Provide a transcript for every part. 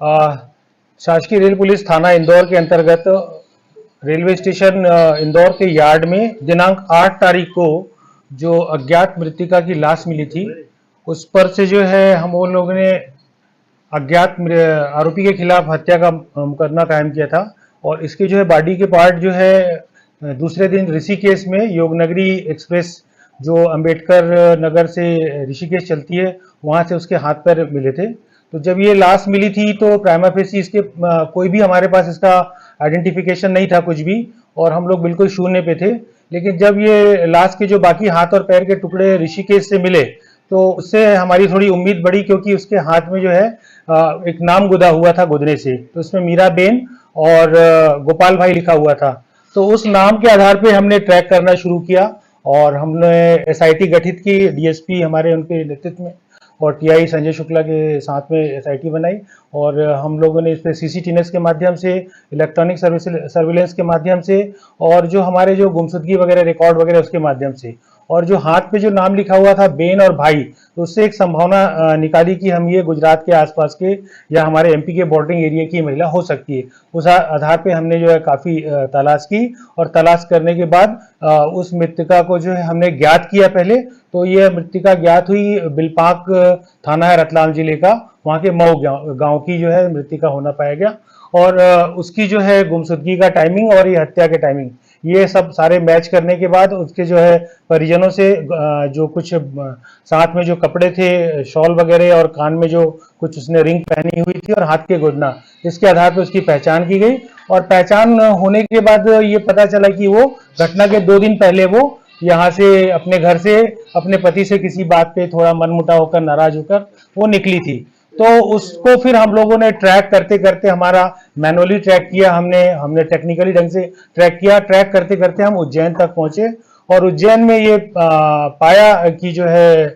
अ, शासकीय rail police थाना इंदौर के अंतर्गत रेलवे स्टेशन इंदौर के यार्ड में दिनांक 8 तारीख को जो अज्ञात मृतका की लाश मिली थी, उस पर से जो है हम उन लोगों ने अज्ञात आरोपी के खिलाफ हत्या का मुकदमा कायम किया था। और इसके जो है बॉडी के पार्ट जो है दूसरे दिन ऋषिकेश में योगनगरी एक्सप्रेस जो अंबेडकर नगर से ऋषिकेश चलती है, वहां से उसके हाथ पैर मिले थे। तो जब ये लाश मिली थी तो प्राइमा फेसी इसके कोई भी हमारे पास इसका आइडेंटिफिकेशन नहीं था कुछ भी, और हम लोग बिल्कुल शून्य पे थे। लेकिन जब ये लाश के जो बाकी हाथ और पैर के टुकड़े ऋषिकेश से मिले तो उससे हमारी थोड़ी उम्मीद बढ़ी, क्योंकि उसके हाथ में जो है एक नाम गुदा हुआ था गुदने से, तो उसमें मीराबेन और गोपाल भाई लिखा हुआ था। तो उस नाम के आधार पे हमने ट्रैक करना शुरू किया और हमने एसआईटी गठित की, डीएसपी हमारे उनके नेतृत्व में और टीआई संजय शुक्ला के साथ में एसआईटी बनाई। और हम लोगों ने इस पर सीसीटीएनएस के माध्यम से, इलेक्ट्रॉनिक सर्विलेंस के माध्यम से, और जो हमारे जो गुमशुदगी वगैरह रिकॉर्ड वगैरह उसके माध्यम से, और जो हाथ पे जो नाम लिखा हुआ था बेन और भाई, तो उससे एक संभावना निकाली कि हम ये गुजरात के आसपास के या हमारे एमपी के बॉर्डरिंग एरिया की महिला हो सकती है। उस आधार पे हमने जो है काफी तलाश की, और तलाश करने के बाद उस मृतका को जो है हमने ज्ञात किया पहले। तो ये मृतका ज्ञात हुई बिलपाक थाना है रतलाम जिले का, वहाँ के मऊ गांव की जो है मृतका होना पाया गया। और उसकी जो है गुमशुदगी का टाइमिंग और ये हत्या के टाइमिंग, ये सब सारे मैच करने के बाद उसके जो है परिजनों से जो कुछ साथ में जो कपड़े थे, शॉल वगैरह, और कान में जो कुछ उसने रिंग पहनी हुई थी और हाथ के गोदना, इसके आधार पर उसकी पहचान की गई। और पहचान होने के बाद ये पता चला कि वो घटना के 2 दिन पहले वो यहाँ से अपने घर से अपने पति से किसी बात पे थोड़ा मनमुटाव होकर, नाराज होकर वो निकली थी। तो उसको फिर हम लोगों ने ट्रैक करते करते, हमारा मैनुअली ट्रैक किया, हमने टेक्निकली ढंग से ट्रैक किया। ट्रैक करते करते हम उज्जैन तक पहुंचे, और उज्जैन में ये पाया कि जो है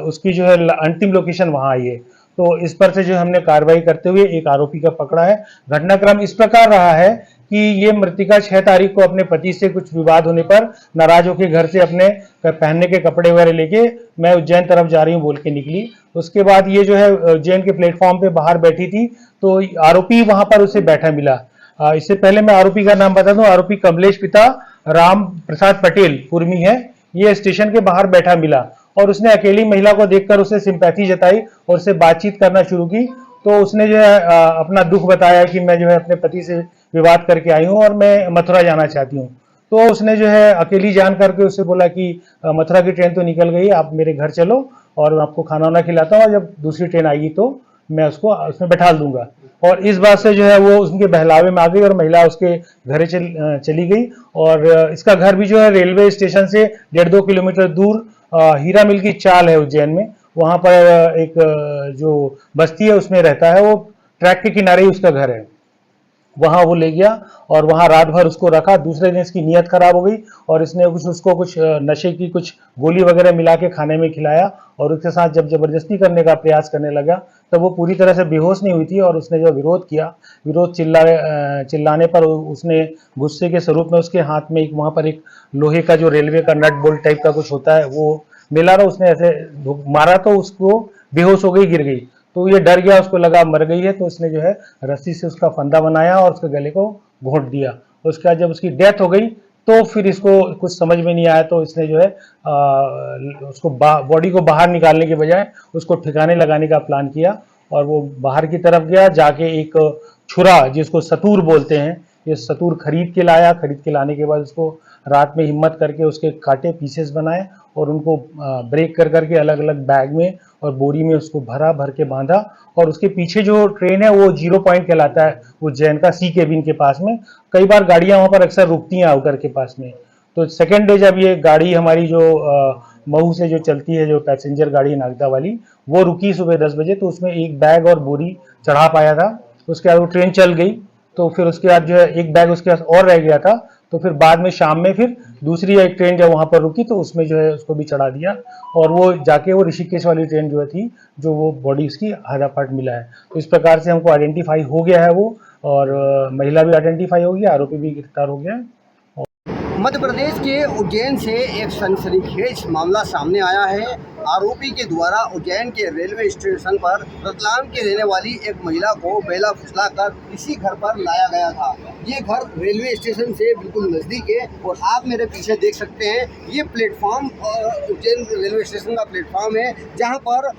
उसकी जो है अंतिम लोकेशन वहां आई है। तो इस पर से जो हमने कार्रवाई करते हुए एक आरोपी का पकड़ा है। घटनाक्रम इस प्रकार रहा है कि ये मृतका 6 तारीख को अपने पति से कुछ विवाद होने पर नाराज होकर घर से अपने पहनने के कपड़े वगैरह लेके मैं उज्जैन तरफ जा रही हूँ बोल के निकली। उसके बाद ये जो है उज्जैन के प्लेटफॉर्म पे बाहर बैठी थी, तो आरोपी वहां पर उसे बैठा मिला। इससे पहले मैं आरोपी का नाम बता दूं, आरोपी कमलेश पिता राम प्रसाद पटेल कुर्मी है। ये स्टेशन के बाहर बैठा मिला और उसने अकेली महिला को देखकर उसे सिंपैथी जताई और उससे बातचीत करना शुरू की। तो उसने जो है अपना दुख बताया कि मैं जो है अपने पति से विवाद करके आई हूँ और मैं मथुरा जाना चाहती हूँ। तो उसने जो है अकेली जान करके उससे बोला कि मथुरा की ट्रेन तो निकल गई, आप मेरे घर चलो और मैं आपको खाना वाना खिलाता हूँ, और जब दूसरी ट्रेन आएगी तो मैं उसको उसमें बैठा दूंगा। और इस बात से जो है वो उनके बहलावे में आ गई और महिला उसके घर चली गई। और इसका घर भी जो है रेलवे स्टेशन से 1.5-2 किलोमीटर दूर हीरा मिल की चाल है उज्जैन में, वहां पर एक जो बस्ती है उसमें रहता है। वो ट्रैक के किनारे ही उसका घर है, वहां वो ले गया और वहां रात भर उसको रखा। दूसरे दिन इसकी नीयत खराब हो गई और इसने उसको कुछ नशे की कुछ गोली वगैरह मिला के खाने में खिलाया, और उसके साथ जब जबरदस्ती करने का प्रयास करने लगा तब वो पूरी तरह से बेहोश नहीं हुई थी। और उसने जो विरोध किया, विरोध चिल्लाने पर उसने गुस्से के स्वरूप में उसके हाथ में एक वहां पर एक लोहे का जो रेलवे का नट बोल्ट टाइप का कुछ होता है वो मिला रहा, उसने ऐसे मारा तो उसको बेहोश हो गई, गिर गई। तो ये डर गया, उसको लगा मर गई है, तो उसने जो है रस्सी से उसका फंदा बनाया और उसके गले को घोंट दिया। उसके बाद जब उसकी डेथ हो गई तो फिर इसको कुछ समझ में नहीं आया, तो इसने जो है उसको बॉडी को बाहर निकालने के बजाय उसको ठिकाने लगाने का प्लान किया। और वो बाहर की तरफ गया, जाके एक छुरा जिसको सतूर बोलते हैं, ये सतूर खरीद के लाया। खरीद के लाने के बाद उसको रात में हिम्मत करके उसके काटे पीसेस बनाए और उनको ब्रेक कर करके अलग अलग बैग में और बोरी में उसको भर के बांधा। और उसके पीछे जो ट्रेन है वो 0 पॉइंट कहलाता है उज्जैन का, सी केबिन के पास में। कई बार गाड़ियां वहां पर अक्सर रुकती हैं आउटर के पास में। तो सेकेंड डे जब ये गाड़ी हमारी जो मऊ से जो चलती है, जो पैसेंजर गाड़ी नागदा वाली, वो रुकी सुबह 10 बजे, तो उसमें एक बैग और बोरी चढ़ा पाया था। उसके बाद वो ट्रेन चल गई, तो फिर उसके बाद जो है एक बैग उसके पास और रह गया था। तो फिर बाद में शाम में फिर दूसरी एक ट्रेन जब वहां पर रुकी तो उसमें जो है उसको भी चढ़ा दिया, और वो जाके वो ऋषिकेश वाली ट्रेन जो थी, जो वो बॉडी उसकी आधा पार्ट मिला है। तो इस प्रकार से हमको आइडेंटिफाई हो गया है वो, और महिला भी आइडेंटिफाई हो गया, आरोपी भी गिरफ्तार हो गया है। मध्य प्रदेश के उज्जैन से एक सनसनीखेज मामला सामने आया है आरोपी के द्वारा उज्जैन के रेलवे स्टेशन पर रतलाम की रहने वाली एक महिला को बेला फुसलाकर इसी घर पर लाया गया था। ये घर रेलवे स्टेशन से बिल्कुल नज़दीक है और आप मेरे पीछे देख सकते हैं ये प्लेटफॉर्म उज्जैन रेलवे स्टेशन का प्लेटफॉर्म है जहाँ पर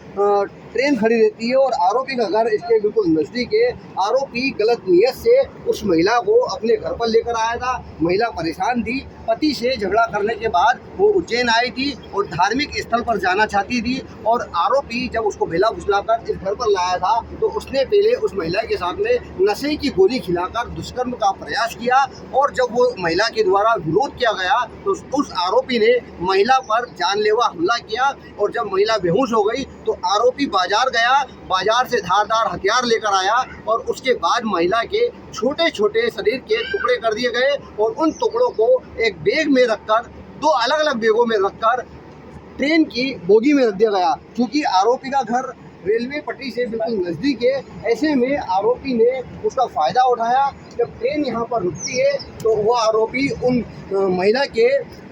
ट्रेन खड़ी रहती है और आरोपी का घर इसके बिल्कुल नज़दीक है। आरोपी गलत नीयत से उस महिला को अपने घर पर लेकर आया था। महिला परेशान थी, पति से झगड़ा करने के बाद वो उज्जैन आई थी और धार्मिक स्थल पर जाना चाहती थी और आरोपी जब उसको भेला फुसलाकर इस घर पर लाया था तो उसने पहले उस महिला के साथ में नशे की गोली खिलाकर दुष्कर्म का प्रयास किया और जब वो महिला के द्वारा विरोध किया गया तो उस आरोपी ने महिला पर जानलेवा हमला किया और जब महिला बेहोश हो गई तो आरोपी बाजार गया, बाजार से धारदार हथियार लेकर आया और उसके बाद महिला के छोटे छोटे शरीर के टुकड़े कर दिए गए और उन टुकड़ों को एक बैग में रखकर, दो अलग अलग बैगों में रखकर ट्रेन की बोगी में रख दिया गया। क्योंकि आरोपी का घर रेलवे पटरी से बिल्कुल नज़दीक है, ऐसे में आरोपी ने उसका फ़ायदा उठाया। जब ट्रेन यहाँ पर रुकती है तो वह आरोपी उन महिला के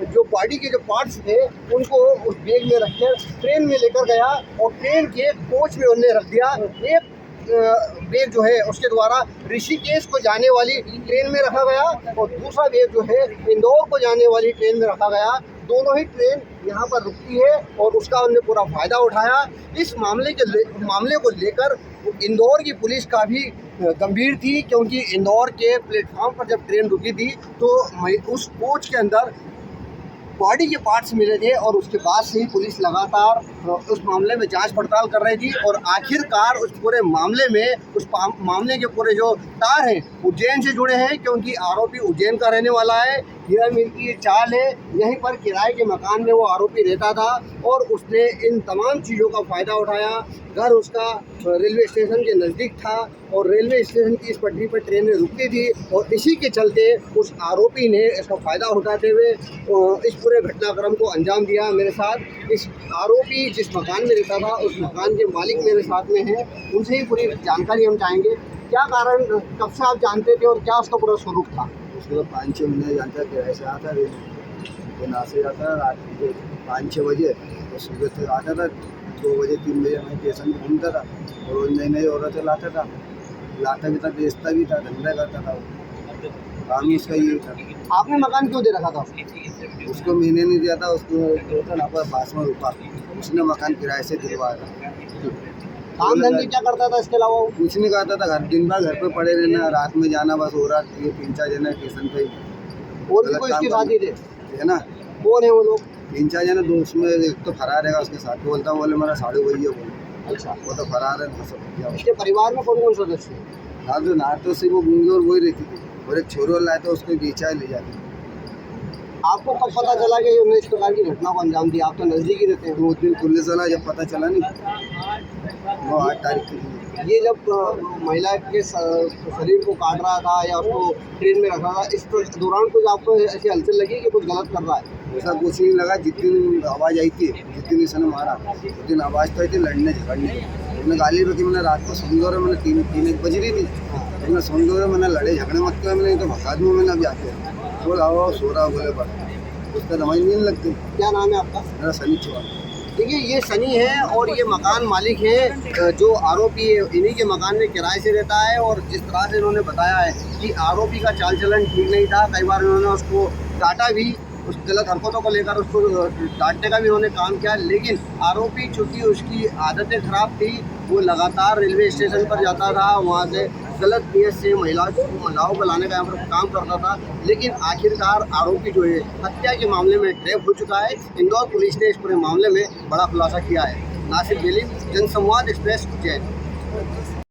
जो बॉडी के जो पार्ट्स थे उनको उस बैग में रखकर ट्रेन में लेकर गया और ट्रेन के कोच में उन्हें रख दिया। एक बैग जो है उसके द्वारा ऋषिकेश को जाने वाली ट्रेन में रखा गया और दूसरा बैग जो है इंदौर को जाने वाली ट्रेन में रखा गया। दोनों ही ट्रेन यहाँ पर रुकती है और उसका उन्होंने पूरा फ़ायदा उठाया। इस मामले को लेकर इंदौर की पुलिस काफ़ी गंभीर थी क्योंकि इंदौर के प्लेटफॉर्म पर जब ट्रेन रुकी थी तो उस कोच के अंदर बॉडी के पार्ट्स मिले थे और उसके बाद से ही पुलिस लगातार उस मामले में जांच पड़ताल कर रही थी और आखिरकार उस पूरे मामले में उस मामले के पूरे जो तार हैं उज्जैन से जुड़े हैं क्योंकि आरोपी उज्जैन का रहने वाला है। हीरा मिल की ये चाल है, यहीं पर किराए के मकान में वो आरोपी रहता था और उसने इन तमाम चीज़ों का फ़ायदा उठाया। घर उसका रेलवे स्टेशन के नज़दीक था और रेलवे स्टेशन की इस पटरी पर ट्रेनें रुकती थी और इसी के चलते उस आरोपी ने इसका फ़ायदा उठाते हुए इस पूरे घटनाक्रम को अंजाम दिया। मेरे साथ इस आरोपी जिस मकान में रहता था उस मकान के मालिक मेरे साथ में हैं, उनसे ही पूरी जानकारी हम चाहेंगे। क्या कारण, कब से आप जानते थे और क्या उसका पूरा स्वरूप था? उसको तो 5-6 महीने जानता कि ऐसे आता है ना से आता रात को 5-6 बजे तो सुबह से आता था 2 बजे 3 बजे मैं स्टेशन घूमता था और रोज नई नई औरतें लाता भी था, बेचता भी था, धंधा करता था। वो काम ही उसका ये था। आपने मकान क्यों दे रखा था? उसको महीने नहीं दिया था, उसको था ना पर पास में रुका, उसने मकान किराए से दिलवाया था। काम धंधे क्या करता था इसके अलावा? कुछ नहीं करता था, दिन भर घर पे पड़े रहना, रात में जाना बस हो रहा। ये 3-4 जने स्टेशन पे और भी कोई इसके साथी थे है ना? कौन है वो लोग? 3-4 जने, दो उसमें एक तो फरार है उसके साथ बोलता बोले मेरा साड़ू वही है बोले। अच्छा, वो तो फरार है। सब इसके परिवार में कौन कौन सदस्य है? ना तो सिर्फ वो गूंगी और वही रहती थी और एक छोरी लाए तो उसको बेचा ले जाती। आपको कब पता चला कि उन्होंने इस प्रकार की घटना को अंजाम दिया? आप तो नज़दीक ही रहते हैं। उस दिन पुलिस वाला जब पता चला नहीं, वो 8 तारीख की। ये जब महिला के शरीर को काट रहा था या उसको ट्रेन में रखा था, इस दौरान कुछ आपको ऐसी हलचल लगी कि कुछ गलत कर रहा है? ऐसा कुछ नहीं लगा। जिस दिन आवाज़ आई थी, जिस दिन इसने मारा उस दिन आवाज़ तो आई थी लड़ने झगड़ने की। मैंने गाली रखी, मैंने रात को समझो रहा, मैंने 3-1 बज रही थी, मैंने समझो रहा, मैंने लड़े झगड़े मत कर, मैंने तो भगा दूँ मैंने अभी आके बोला आओ सो रहा बोले पर उसका समझ नहीं लगती। क्या नाम है आपका? मेरा सनी चौहान। देखिए ये सनी है और ये मकान मालिक है जो आरोपी है, इन्हीं के मकान में किराए से रहता है और जिस तरह से इन्होंने बताया है कि आरोपी का चाल चलन ठीक नहीं था, कई बार इन्होंने उसको डांटा भी, उस गलत हरकतों को लेकर उसको डांटने का भी उन्होंने काम किया। लेकिन आरोपी चूँकि उसकी आदतें खराब थी, वो लगातार रेलवे स्टेशन पर जाता था, वहाँ से गलत नीयत से महिलाओं को लाने का यहाँ पर काम करता था। लेकिन आखिरकार आरोपी जो है हत्या के मामले में ट्रैप हो चुका है। इंदौर पुलिस ने इस पूरे मामले में बड़ा खुलासा किया है। नासिर बेली, जनसंवाद एक्सप्रेस, उज्जैन।